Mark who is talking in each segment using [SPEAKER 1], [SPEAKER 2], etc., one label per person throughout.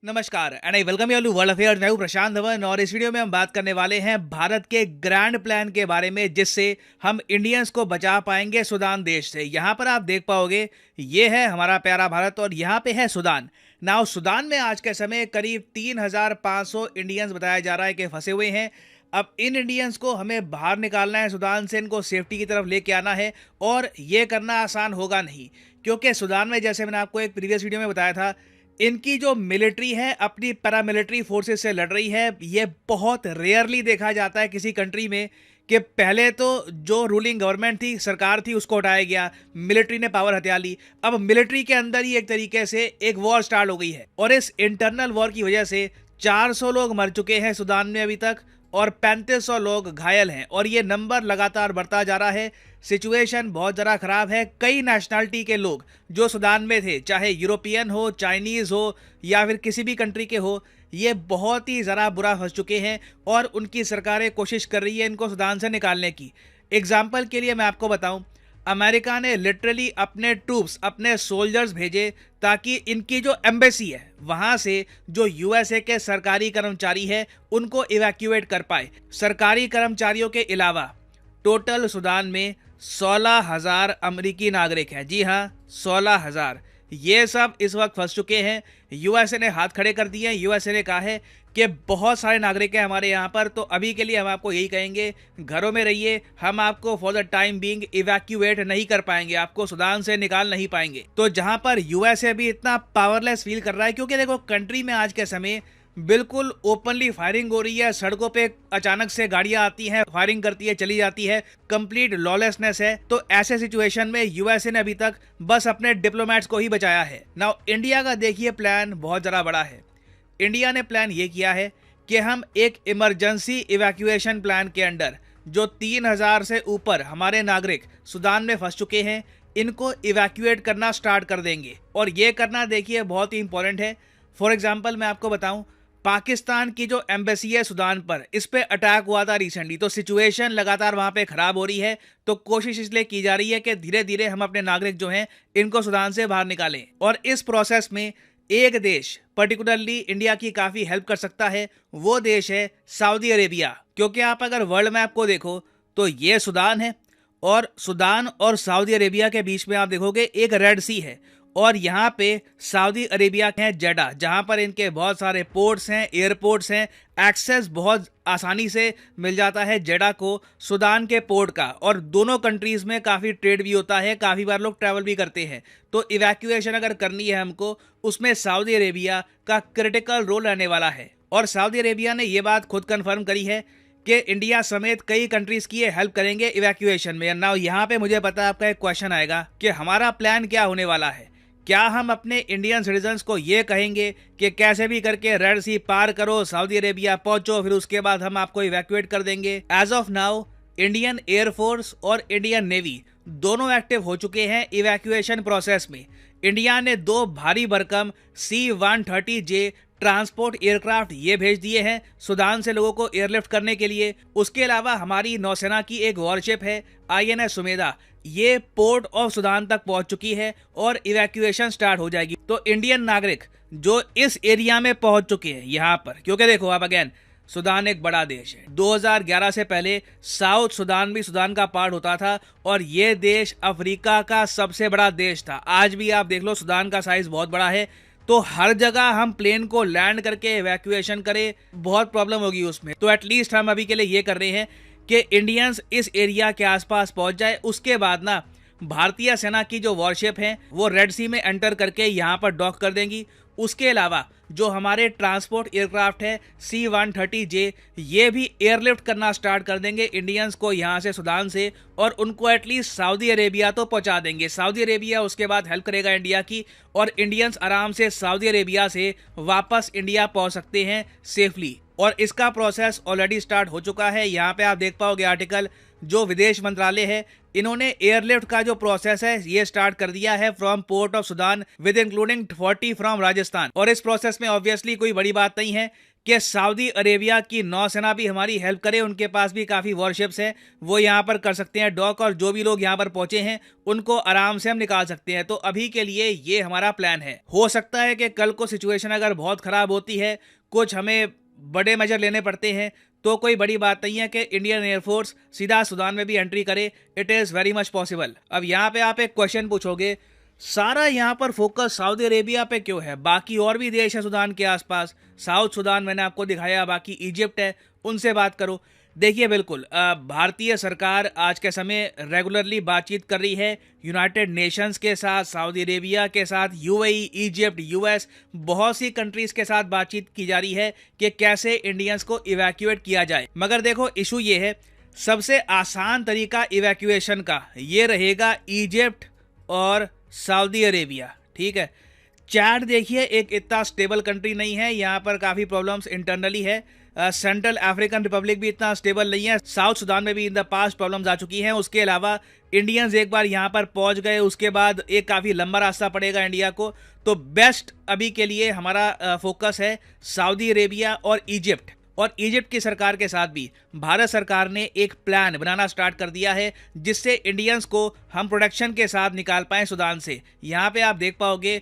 [SPEAKER 1] नमस्कार and I welcome you all to world affairs. मैं हूं प्रशांत धवन और इस वीडियो में हम बात करने वाले हैं भारत के ग्रैंड प्लान के बारे में, जिससे हम इंडियंस को बचा पाएंगे सूडान देश से। यहां पर आप देख पाओगे ये है हमारा प्यारा भारत और यहां पे है सूडान। नाउ सूडान में आज के समय करीब 3,500 इंडियंस बताया जा रहा है कि फंसे हुए हैं। अब इन इंडियंस को हमें बाहर निकालना है सूडान से, इनको सेफ्टी की तरफ लेके आना है और ये करना आसान होगा नहीं, क्योंकि सूडान में जैसे मैंने आपको एक प्रीवियस वीडियो में बताया था, इनकी जो मिलिट्री है अपनी पैरामिलिट्री फोर्सेस से लड़ रही है। ये बहुत रेयरली देखा जाता है किसी कंट्री में कि पहले तो जो रूलिंग गवर्नमेंट थी, सरकार थी, उसको हटाया गया, मिलिट्री ने पावर हथिया ली। अब मिलिट्री के अंदर ही एक तरीके से एक वॉर स्टार्ट हो गई है और इस इंटरनल वॉर की वजह से 400 लोग मर चुके हैं सूडान में अभी तक और 3500 लोग घायल हैं और ये नंबर लगातार बढ़ता जा रहा है। सिचुएशन बहुत ज़्यादा ख़राब है। कई नेशनलिटी के लोग जो सूडान में थे, चाहे यूरोपियन हो, चाइनीज़ हो या फिर किसी भी कंट्री के हो, ये बहुत ही ज़रा बुरा फंस चुके हैं और उनकी सरकारें कोशिश कर रही है इनको सूडान से निकालने की। एग्जाम्पल के लिए मैं आपको बताऊं, अमेरिका ने लिटरली अपने ट्रूप्स, अपने सोल्जर्स भेजे ताकि इनकी जो एम्बेसी है वहां से जो यूएसए के सरकारी कर्मचारी है उनको इवैक्यूएट कर पाए। सरकारी कर्मचारियों के अलावा टोटल सूडान में 16,000 अमेरिकी नागरिक हैं। जी हाँ, 16,000। ये सब इस वक्त फंस चुके हैं। यूएसए ने हाथ खड़े कर दिए हैं। यूएसए ने कहा है कि बहुत सारे नागरिक हैं हमारे यहाँ पर, तो अभी के लिए हम आपको यही कहेंगे, घरों में रहिए। हम आपको for the time being evacuate नहीं कर पाएंगे, आपको सूडान से निकाल नहीं पाएंगे। तो जहां पर यूएसए भी इतना पावरलेस फील कर रहा है, क्योंकि देखो कंट्री में आज के समय बिल्कुल ओपनली फायरिंग हो रही है, सड़कों पे अचानक से गाड़ियां आती हैं, फायरिंग करती है, चली जाती है, कंप्लीट लॉलेसनेस है। तो ऐसे सिचुएशन में यूएसए ने अभी तक बस अपने डिप्लोमेट्स को ही बचाया है। नाउ इंडिया का देखिए प्लान बहुत ज़रा बड़ा है। इंडिया ने प्लान ये किया है कि हम एक इमरजेंसी इवैक्यूएशन प्लान के अंडर जो 3,000 से ऊपर हमारे नागरिक सूडान में फंस चुके हैं, इनको इवैक्यूएट करना स्टार्ट कर देंगे। और ये करना देखिए बहुत ही इंपॉर्टेंट है। फॉर एग्जाम्पल मैं आपको बताऊं, पाकिस्तान की जो एम्बेसी है सूडान पर, इस पे अटैक हुआ था रिसेंटली, तो सिचुएशन लगातार वहां पे खराब हो रही है। तो कोशिश इसलिए की जा रही है कि धीरे धीरे हम अपने नागरिक जो हैं इनको सूडान से बाहर निकालें। और इस प्रोसेस में एक देश पर्टिकुलरली इंडिया की काफी हेल्प कर सकता है, वो देश है सऊदी अरेबिया। क्योंकि आप अगर वर्ल्ड मैप को देखो तो ये सूडान है और सूडान और सऊदी अरेबिया के बीच में आप देखोगे एक रेड सी है और यहाँ पे सऊदी अरेबिया है जेडा, जहाँ पर इनके बहुत सारे पोर्ट्स हैं, एयरपोर्ट्स हैं, एक्सेस बहुत आसानी से मिल जाता है जेडा को सूडान के पोर्ट का। और दोनों कंट्रीज में काफ़ी ट्रेड भी होता है, काफ़ी बार लोग ट्रैवल भी करते हैं। तो इवैक्यूएशन अगर करनी है हमको, उसमें सऊदी अरेबिया का क्रिटिकल रोल रहने वाला है। और सऊदी अरेबिया ने ये बात खुद कंफर्म करी है कि इंडिया समेत कई कंट्रीज की ये हेल्प करेंगे इवैक्यूएशन में। नाउ यहाँ पे मुझे पता है आपका एक क्वेश्चन आएगा कि हमारा प्लान क्या होने वाला है। क्या हम अपने इंडियन सिटीजन्स को ये कहेंगे कि कैसे भी करके रेड सी पार करो, सऊदी अरेबिया पहुंचो, फिर उसके बाद हम आपको इवैक्यूएट कर देंगे? As of now Indian air force और इंडियन नेवी दोनों एक्टिव हो चुके हैं इवैक्यूएशन प्रोसेस में। इंडिया ने 2 भारी भरकम C-130J ट्रांसपोर्ट एयरक्राफ्ट ये भेज दिए हैं सूडान से लोगों को एयरलिफ्ट करने के लिए। उसके अलावा हमारी नौसेना की एक वॉरशिप है INS सुमेधा, ये पोर्ट ऑफ सूडान तक पहुंच चुकी है और इवैक्यूएशन स्टार्ट हो जाएगी। तो इंडियन नागरिक जो इस एरिया में पहुंच चुके हैं यहाँ पर, क्योंकि देखो आप अगेन सूडान एक बड़ा देश है। 2011 से पहले साउथ सूडान भी सूडान का पार्ट होता था और ये देश अफ्रीका का सबसे बड़ा देश था। आज भी आप देख लो सूडान का साइज बहुत बड़ा है। तो हर जगह हम प्लेन को लैंड करके इवैक्यूएशन करें, बहुत प्रॉब्लम होगी उसमें। तो एटलीस्ट हम अभी के लिए ये कर रहे हैं कि इंडियंस इस एरिया के आसपास पहुंच जाए। उसके बाद ना भारतीय सेना की जो वॉरशिप है वो रेड सी में एंटर करके यहाँ पर डॉक कर देंगी। उसके अलावा जो हमारे ट्रांसपोर्ट एयरक्राफ्ट है C-130J, ये भी एयरलिफ्ट करना स्टार्ट कर देंगे इंडियंस को यहाँ से सूडान से, और उनको एटलीस्ट सऊदी अरेबिया तो पहुँचा देंगे। सऊदी अरेबिया उसके बाद हेल्प करेगा इंडिया की और इंडियंस आराम से सऊदी अरेबिया से वापस इंडिया पहुँच सकते हैं सेफली। और इसका प्रोसेस ऑलरेडी स्टार्ट हो चुका है। यहाँ पे आप देख पाओगे आर्टिकल, जो विदेश मंत्रालय है इन्होंने एयरलिफ्ट का जो प्रोसेस है ये स्टार्ट कर दिया है from port of Sudan with including 40 from Rajasthan. और इस प्रोसेस में ऑब्वियसली कोई बड़ी बात नहीं है कि सऊदी अरेबिया की नौसेना भी हमारी हेल्प करे, उनके पास भी काफ़ी वॉरशिप्स हैं, वो यहाँ पर कर सकते हैं डॉक, और जो भी लोग यहाँ पर पहुंचे हैं उनको आराम से हम निकाल सकते हैं। तो अभी के लिए ये हमारा प्लान है। हो सकता है कि कल को सिचुएशन अगर बहुत ख़राब होती है, कुछ हमें बड़े मेजर लेने पड़ते हैं, तो कोई बड़ी बात नहीं है कि इंडियन एयरफोर्स सीधा सूडान में भी एंट्री करे। It is very much possible. अब यहाँ पे आप एक क्वेश्चन पूछोगे, सारा यहाँ पर फोकस सऊदी अरेबिया पे क्यों है? बाकी और भी देश है सूडान के आसपास, साउथ सूडान मैंने आपको दिखाया, बाकी इजिप्ट है, उनसे बात करो। देखिए बिल्कुल भारतीय सरकार आज के समय रेगुलरली बातचीत कर रही है यूनाइटेड नेशंस के साथ, सऊदी अरेबिया के साथ, यूएई, इजिप्ट, यूएस, बहुत सी कंट्रीज के साथ बातचीत की जा रही है कि कैसे इंडियंस को इवैक्यूएट किया जाए। मगर देखो इशू ये है, सबसे आसान तरीका इवैक्यूएशन का ये रहेगा इजिप्ट और सऊदी अरेबिया, ठीक है। चैड देखिए एक इतना स्टेबल कंट्री नहीं है, यहाँ पर काफ़ी प्रॉब्लम्स इंटरनली है। सेंट्रल अफ्रीकन रिपब्लिक भी इतना स्टेबल नहीं है, साउथ सूडान में भी इन द पास्ट प्रॉब्लम्स आ चुकी हैं। उसके अलावा इंडियंस एक बार यहाँ पर पहुँच गए, उसके बाद एक काफ़ी लंबा रास्ता पड़ेगा इंडिया को। तो बेस्ट अभी के लिए हमारा फोकस है सऊदी अरेबिया और इजिप्ट। और इजिप्ट की सरकार के साथ भी भारत सरकार ने एक प्लान बनाना स्टार्ट कर दिया है, जिससे इंडियंस को हम प्रोटेक्शन के साथ निकाल पाएं सूडान से। यहाँ पे आप देख पाओगे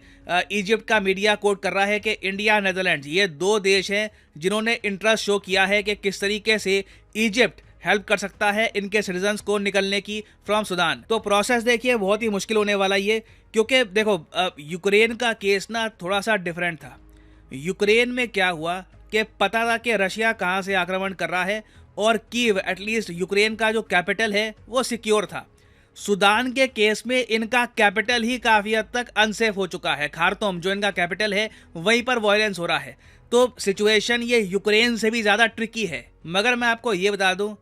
[SPEAKER 1] इजिप्ट का मीडिया कोट कर रहा है कि इंडिया, नेदरलैंड्स, ये दो देश हैं जिन्होंने इंटरेस्ट शो किया है कि किस तरीके से इजिप्ट हेल्प कर सकता है इनके सिटीजन्स को निकलने की फ्रॉम सूडान। तो प्रोसेस देखिए बहुत ही मुश्किल होने वाला ये, क्योंकि देखो यूक्रेन का केस ना थोड़ा सा डिफरेंट था। यूक्रेन में क्या हुआ कि पता था कि रशिया कहाँ से आक्रमण कर रहा है, और कीव एटलीस्ट यूक्रेन का जो कैपिटल है वो सिक्योर था। सूडान के केस में इनका कैपिटल ही काफ़ी हद तक अनसेफ हो चुका है। खार्तूम जो इनका कैपिटल है वहीं पर वायलेंस हो रहा है। तो सिचुएशन ये यूक्रेन से भी ज़्यादा ट्रिकी है। मगर मैं आपको ये बता दूं,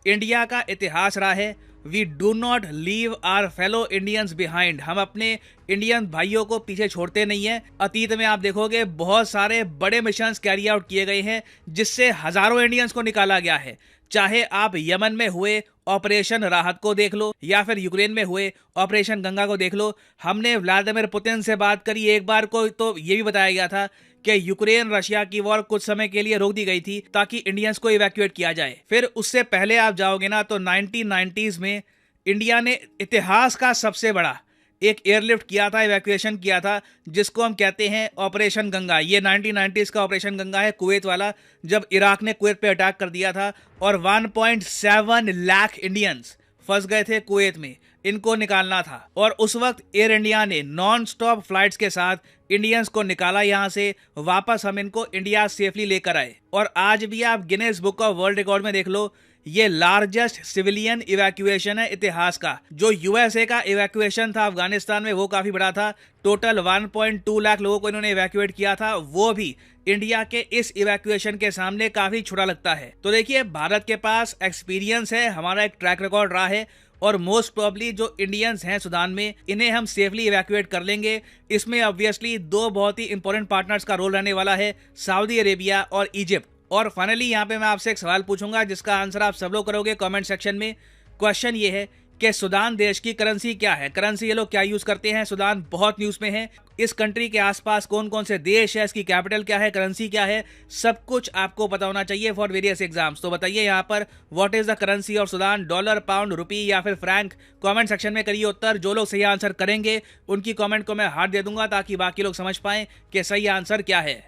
[SPEAKER 1] इंडिया का इतिहास रहा है we do not leave our fellow Indians behind. हम अपने इंडियन भाइयों को पीछे छोड़ते नहीं हैं। अतीत में आप देखोगे बहुत सारे बड़े मिशंस कैरी आउट किए गए हैं जिससे हजारों इंडियंस को निकाला गया है। चाहे आप यमन में हुए ऑपरेशन राहत को देख लो, या फिर यूक्रेन में हुए ऑपरेशन गंगा को देख लो। हमने व्लादिमीर पुतिन से बात करी एक बार को, तो ये भी बताया गया था कि यूक्रेन रशिया की वॉर कुछ समय के लिए रोक दी गई थी ताकि इंडियंस को इवैक्यूएट किया जाए। फिर उससे पहले आप जाओगे ना तो 1990s में इंडिया ने इतिहास का सबसे बड़ा एक एयरलिफ्ट किया था, इवैक्यूएशन किया था, जिसको हम कहते हैं ऑपरेशन गंगा। ये 1990s का ऑपरेशन गंगा है, कुवैत वाला, जब इराक ने कुवैत पे अटैक कर दिया था और 1.7 लाख इंडियंस फंस गए थे कुवैत में, इनको निकालना था। और उस वक्त एयर इंडिया ने नॉन स्टॉप फ्लाइट्स के साथ इंडियंस को निकाला यहाँ से, वापस हम इनको इंडिया सेफली लेकर आए। और आज भी आप Guinness book of world record में देख लो, ये लार्जेस्ट सिविलियन इवैक्यूएशन है इतिहास का। जो यूएसए का इवैक्यूएशन था अफगानिस्तान में वो काफी बड़ा था, टोटल 1.2 लाख लोगों को इन्होंने इवैक्यूएट किया था, वो भी इंडिया के इस इवैक्यूएशन के सामने काफी छोटा लगता है। तो देखिए भारत के पास एक्सपीरियंस है, हमारा एक ट्रैक रिकॉर्ड रहा है, और मोस्ट प्रॉब्ली जो इंडियंस हैं सूडान में इन्हें हम सेफली इवैक्यूएट कर लेंगे। इसमें ऑब्वियसली दो बहुत ही इंपॉर्टेंट पार्टनर्स का रोल रहने वाला है, सऊदी अरेबिया और इजिप्ट। और फाइनली यहाँ पे मैं आपसे एक सवाल पूछूंगा जिसका आंसर आप सब लोग करोगे कमेंट सेक्शन में। क्वेश्चन ये है कि सूडान देश की करेंसी क्या है, करेंसी ये लोग क्या यूज करते हैं। सूडान बहुत न्यूज में है, इस कंट्री के आसपास कौन कौन से देश है, इसकी कैपिटल क्या है, करेंसी क्या है, सब कुछ आपको पता होना चाहिए फॉर वेरियस एग्जाम्स। तो बताइए यहाँ पर what is the currency of Sudan, dollar, pound, rupee या फिर फ्रैंक। कमेंट सेक्शन में करिए उत्तर। जो लोग सही आंसर करेंगे उनकी कमेंट को मैं हार्ट दे दूंगा ताकि बाकी लोग समझ पाएं कि सही आंसर क्या है।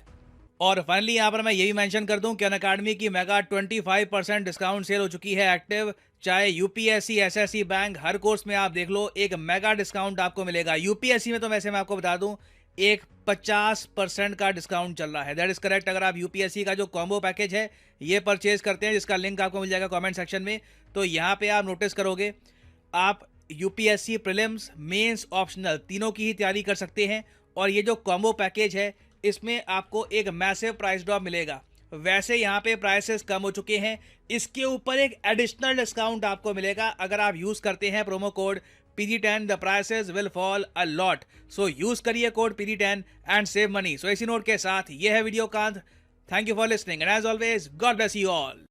[SPEAKER 1] और फाइनली यहाँ पर मैं ये भी मेंशन कर दूं कि अनअकैडमी की मेगा 25% डिस्काउंट सेल हो चुकी है एक्टिव। चाहे यूपीएससी, एसएससी, बैंक, हर कोर्स में आप देख लो एक मेगा डिस्काउंट आपको मिलेगा। यूपीएससी में तो वैसे मैं आपको बता दूं एक 50% का डिस्काउंट चल रहा है, दैट इज करेक्ट। अगर आप यूपीएससी का जो कॉम्बो पैकेज है ये परचेज करते हैं, जिसका लिंक आपको मिल जाएगा कॉमेंट सेक्शन में, तो यहाँ पे आप नोटिस करोगे आप यूपीएससी प्रीलिम्स, मेंस, ऑप्शनल तीनों की ही तैयारी कर सकते हैं। और ये जो कॉम्बो पैकेज है इसमें आपको एक मैसिव प्राइस ड्रॉप मिलेगा। वैसे यहाँ पे प्राइसेस कम हो चुके हैं, इसके ऊपर एक एडिशनल डिस्काउंट आपको मिलेगा अगर आप यूज करते हैं promo code PG10। The prices will fall a lot, so use करिए code PG10 and save money. So इसी नोट के साथ ये है वीडियो कांत। Thank you for listening and as always God bless you all.